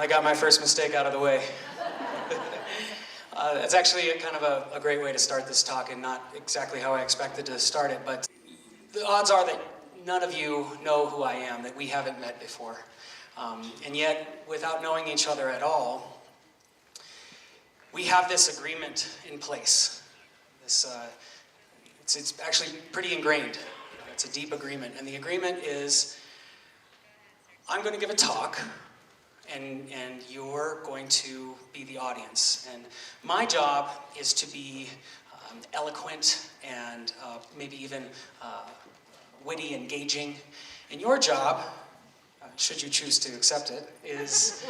I got my first mistake out of the way. It's actually kind of a great way to start this talk, and not exactly how I expected to start it, but the odds are that none of you know who I am, that we haven't met before. And yet, without knowing each other at all, we have this agreement in place. It's actually pretty ingrained. It's a deep agreement, and the agreement is, I'm going to give a talk, and you're going to be the audience. And my job is to be eloquent and maybe even witty, engaging. And your job, should you choose to accept it, is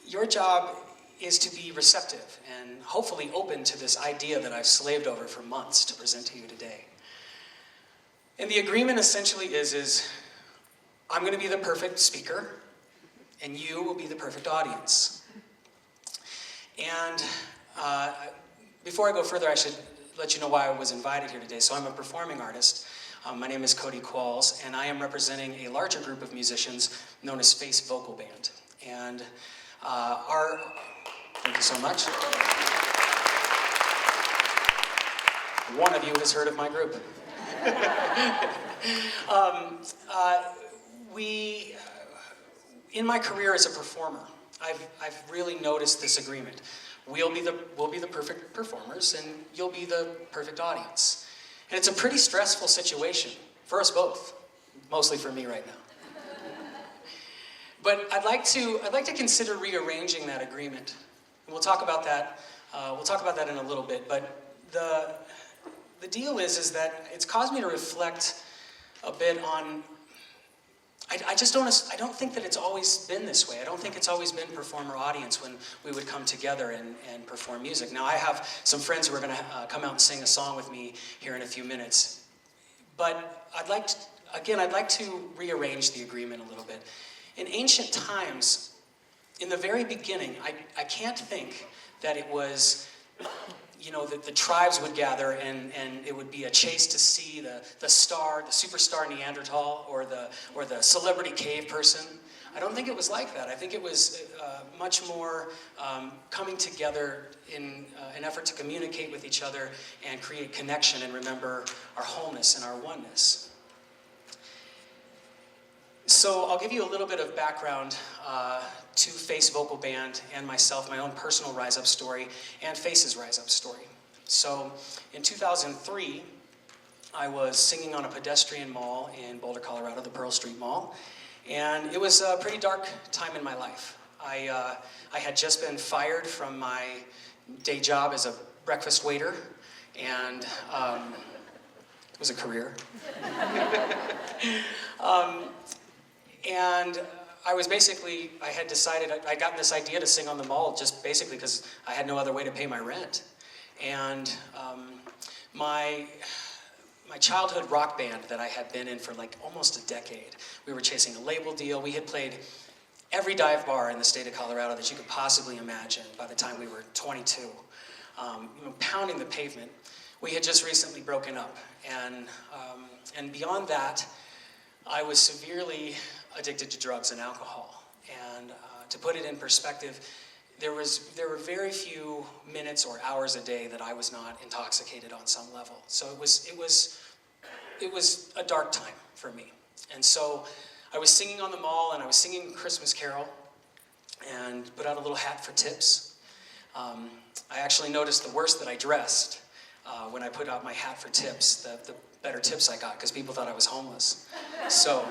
your job is to be receptive and hopefully open to this idea that I've slaved over for months to present to you today. And the agreement essentially is I'm going to be the perfect speaker, and you will be the perfect audience. And before I go further, I should let you know why I was invited here today. So I'm a performing artist. My name is Cody Qualls, and I am representing a larger group of musicians known as Face Vocal Band. And thank you so much. One of you has heard of my group. In my career as a performer, I've really noticed this agreement. We'll be the perfect performers, and you'll be the perfect audience. And it's a pretty stressful situation for us both, mostly for me right now. But I'd like to consider rearranging that agreement. And we'll talk about that. We'll talk about that in a little bit. But the deal is that it's caused me to reflect a bit on. I don't think that it's always been this way. I don't think it's always been performer-audience when we would come together and perform music. Now, I have some friends who are going to come out and sing a song with me here in a few minutes. But I'd like to rearrange the agreement a little bit. In ancient times, in the very beginning, I can't think that it was, that the tribes would gather and it would be a chase to see the superstar Neanderthal or the celebrity cave person. I don't think it was like that. I think it was much more coming together in an effort to communicate with each other and create connection and remember our wholeness and our oneness. So I'll give you a little bit of background to Face Vocal Band and myself, my own personal Rise Up story, and Face's Rise Up story. So in 2003, I was singing on a pedestrian mall in Boulder, Colorado, the Pearl Street Mall, and it was a pretty dark time in my life. I had just been fired from my day job as a breakfast waiter, and it was a career. And I had decided, I got this idea to sing on the mall just basically because I had no other way to pay my rent. And my childhood rock band that I had been in for like almost a decade, we were chasing a label deal. We had played every dive bar in the state of Colorado that you could possibly imagine by the time we were 22, pounding the pavement. We had just recently broken up. And beyond that, I was severely addicted to drugs and alcohol. And to put it in perspective, there were very few minutes or hours a day that I was not intoxicated on some level. So it was a dark time for me. And so I was singing on the mall, and I was singing a Christmas carol, and put out a little hat for tips. I actually noticed the worse that I dressed when I put out my hat for tips, the better tips I got, because people thought I was homeless. So,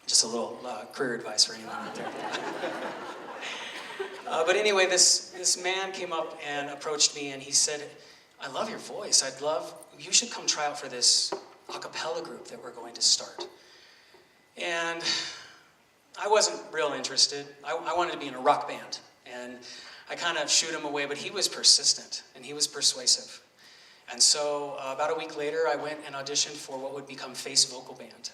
just a little career advice for anyone out there. But anyway, this man came up and approached me, and he said, I love your voice. You should come try out for this a cappella group that we're going to start. And I wasn't real interested. I wanted to be in a rock band. And I kind of shooed him away, but he was persistent, and he was persuasive. And so about a week later, I went and auditioned for what would become Face Vocal Band.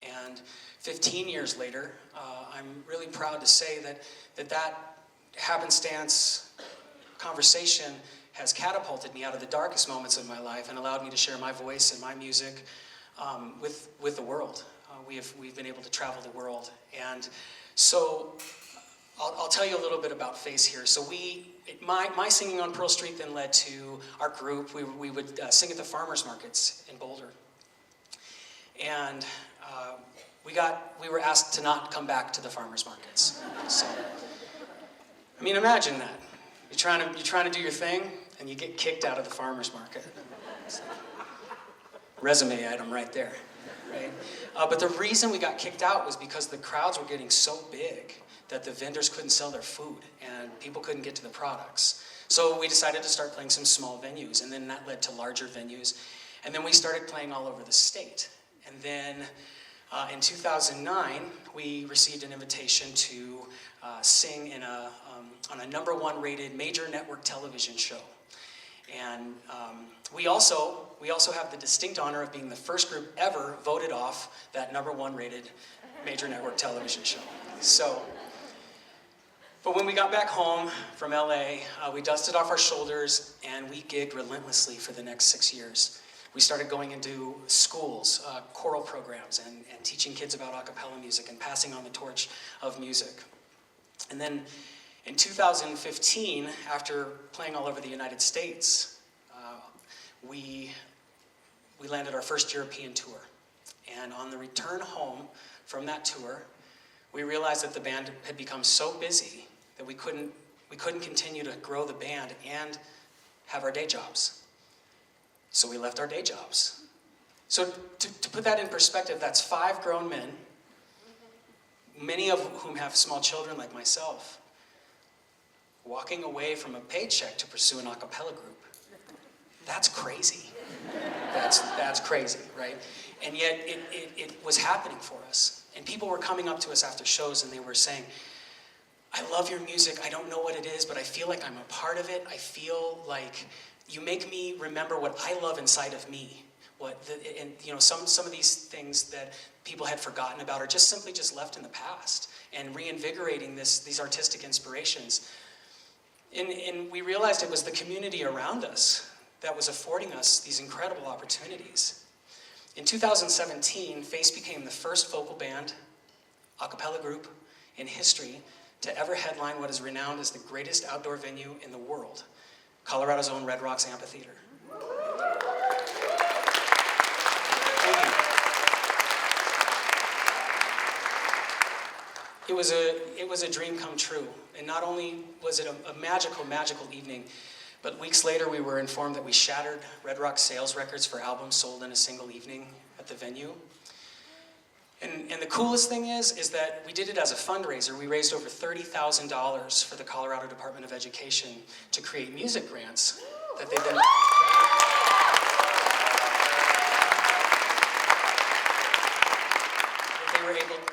And 15 years later, I'm really proud to say that happenstance conversation has catapulted me out of the darkest moments of my life and allowed me to share my voice and my music with the world. We've been able to travel the world. And So I'll tell you a little bit about Face here. So my singing on Pearl Street then led to our group. We would sing at the farmers markets in Boulder. And we were asked to not come back to the farmers markets. So, I mean, imagine that. You're trying to do your thing, and you get kicked out of the farmers market. So, resume item right there, right? But the reason we got kicked out was because the crowds were getting so big that the vendors couldn't sell their food, and people couldn't get to the products. So we decided to start playing some small venues, and then that led to larger venues. And then we started playing all over the state. And then in 2009, we received an invitation to sing in on a #1 rated major network television show. And we also have the distinct honor of being the first group ever voted off that #1 rated major network television show. So, but when we got back home from LA, we dusted off our shoulders and we gigged relentlessly for the next 6 years. We started going into schools, choral programs, and teaching kids about a cappella music and passing on the torch of music. And then in 2015, after playing all over the United States, we landed our first European tour. And on the return home from that tour, we realized that the band had become so busy that we couldn't continue to grow the band and have our day jobs. So we left our day jobs. So to put that in perspective, that's 5 grown men, many of whom have small children like myself, walking away from a paycheck to pursue an a cappella group. That's crazy. That's crazy, right? And yet it was happening for us. And people were coming up to us after shows and they were saying, I love your music, I don't know what it is, but I feel like I'm a part of it. I feel like you make me remember what I love inside of me. Some of these things that people had forgotten about or just simply left in the past, and reinvigorating these artistic inspirations. And we realized it was the community around us that was affording us these incredible opportunities. In 2017, Face became the first vocal band, a cappella group in history to ever headline what is renowned as the greatest outdoor venue in the world, Colorado's own Red Rocks Amphitheater. Thank you. It was a dream come true. And not only was it a magical, magical evening, but weeks later we were informed that we shattered Red Rock sales records for albums sold in a single evening at the venue. And the coolest thing is that we did it as a fundraiser. We raised over $30,000 for the Colorado Department of Education to create music grants that they then...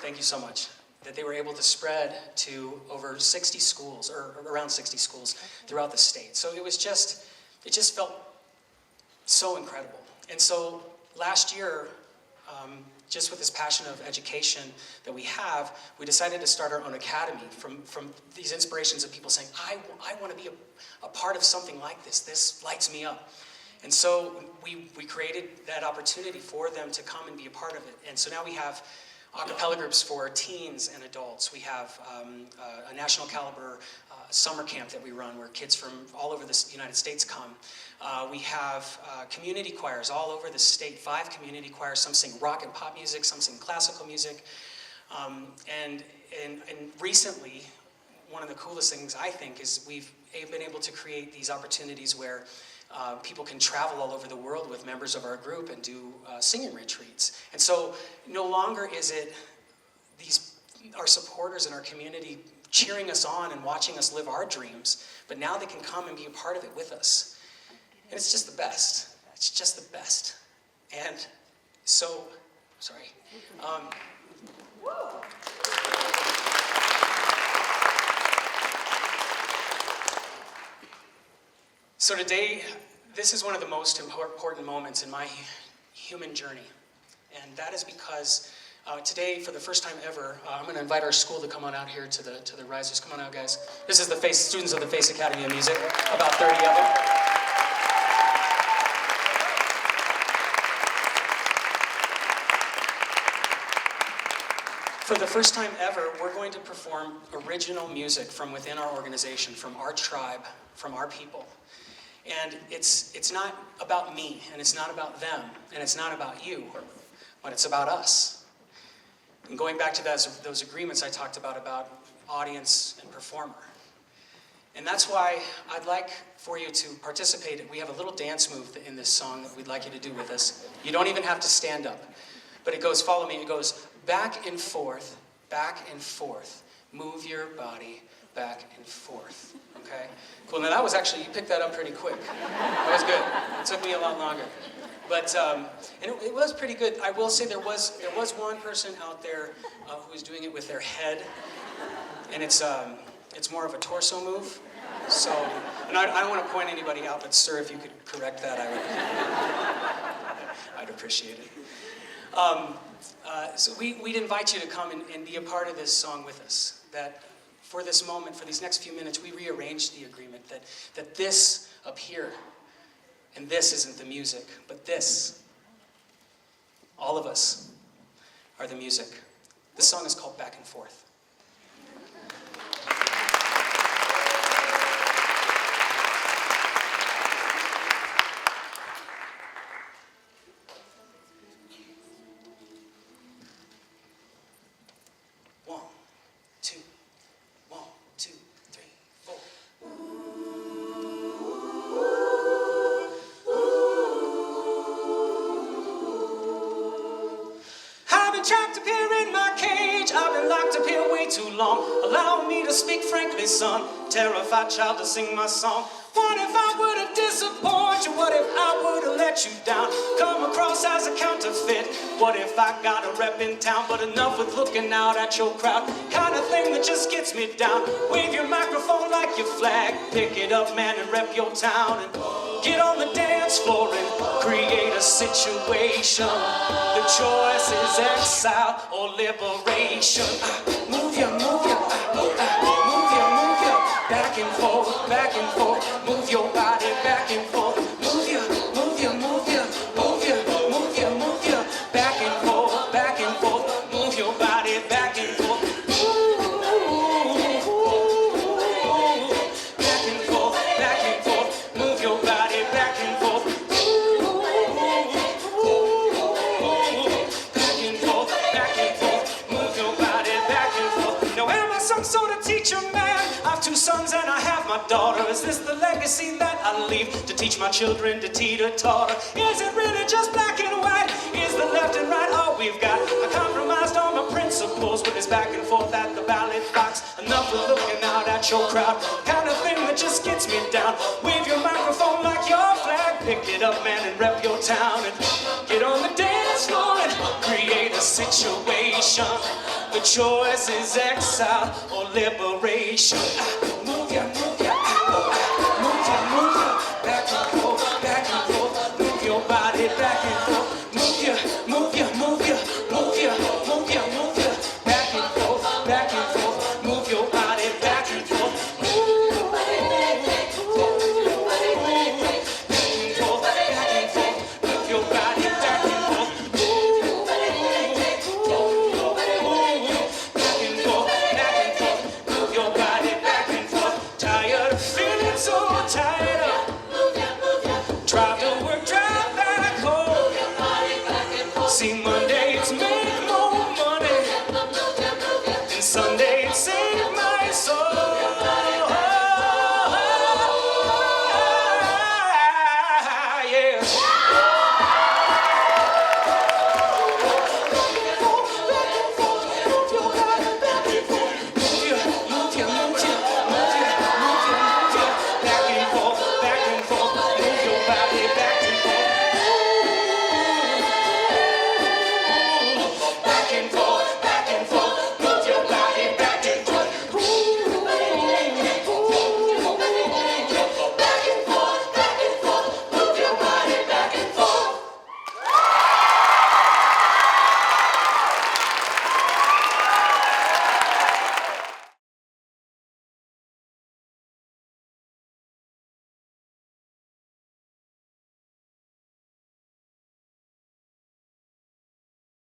Thank you so much. That they were able to spread to over 60 schools, or around 60 schools throughout the state. So it just felt so incredible. And so last year, just with this passion of education that we have, we decided to start our own academy from these inspirations of people saying, I want to be a part of something like this. This lights me up. And so we created that opportunity for them to come and be a part of it. And so now we have a cappella groups for teens and adults. We have a national caliber summer camp that we run where kids from all over the United States come. We have community choirs all over the state, 5 community choirs. Some sing rock and pop music, some sing classical music. And recently, one of the coolest things I think is we've been able to create these opportunities where people can travel all over the world with members of our group and do singing retreats. And so no longer is it our supporters in our community cheering us on and watching us live our dreams, but now they can come and be a part of it with us. And it's just the best. It's just the best. And so, sorry. So today, this is one of the most important moments in my human journey. And that is because today, for the first time ever, I'm going to invite our school to come on out here to the risers. Come on out, guys. This is the students of the Face Academy of Music, about 30 of them. For the first time ever, we're going to perform original music from within our organization, from our tribe, from our people. And it's not about me, and it's not about them, and it's not about you, but it's about us. And going back to those agreements I talked about audience and performer. And that's why I'd like for you to participate. We have a little dance move in this song that we'd like you to do with us. You don't even have to stand up. But it goes, follow me, it goes back and forth, move your body back and forth, okay? Cool, now that was actually, you picked that up pretty quick. That was good. It took me a lot longer. But, and it was pretty good. I will say there was one person out there who was doing it with their head, and it's more of a torso move. So, and I don't want to point anybody out, but sir, if you could correct that, I'd appreciate it. So we'd invite you to come and be a part of this song with us. That for this moment, for these next few minutes, we rearranged the agreement that this up here, and this isn't the music, but this, all of us, are the music. This song is called Back and Forth. Trapped up here in my cage, I've been locked up here way too long. Allow me to speak frankly, son. Terrified child to sing my song. What if I were to disappoint you? What if I were to let you down? Come across as a counterfeit. What if I got a rep in town? But enough with looking out at your crowd. Kind of thing that just gets me down. Wave your microphone like your flag. Pick it up, man, and rep your town. And get on the dance floor and create a situation. The choice is exile or liberation. Move ya, back and forth, back and forth. Move your body back and forth. Move ya, back and forth, back and forth. Move your body back and forth. Back and forth, back and forth. Move your body back and forth. Back and forth, back and forth. Move your body back and forth. Now am I some sort of teacher, man? I have 2 sons and I have my daughter. Is this the legacy that I leave to teach my children to teeter-totter? Is it really just black and white? Is the left and right all we've got? I compromised on my principles with this back and forth at the ballot box. Enough with looking out at your crowd. Kind of thing that just gets me down. Wave your microphone like your flag. Pick it up, man, and rep your town. And get on the dance floor and create a situation. The choice is exile or liberation. Move ya, back and forth, back and forth. Move your body back and forth. Move ya,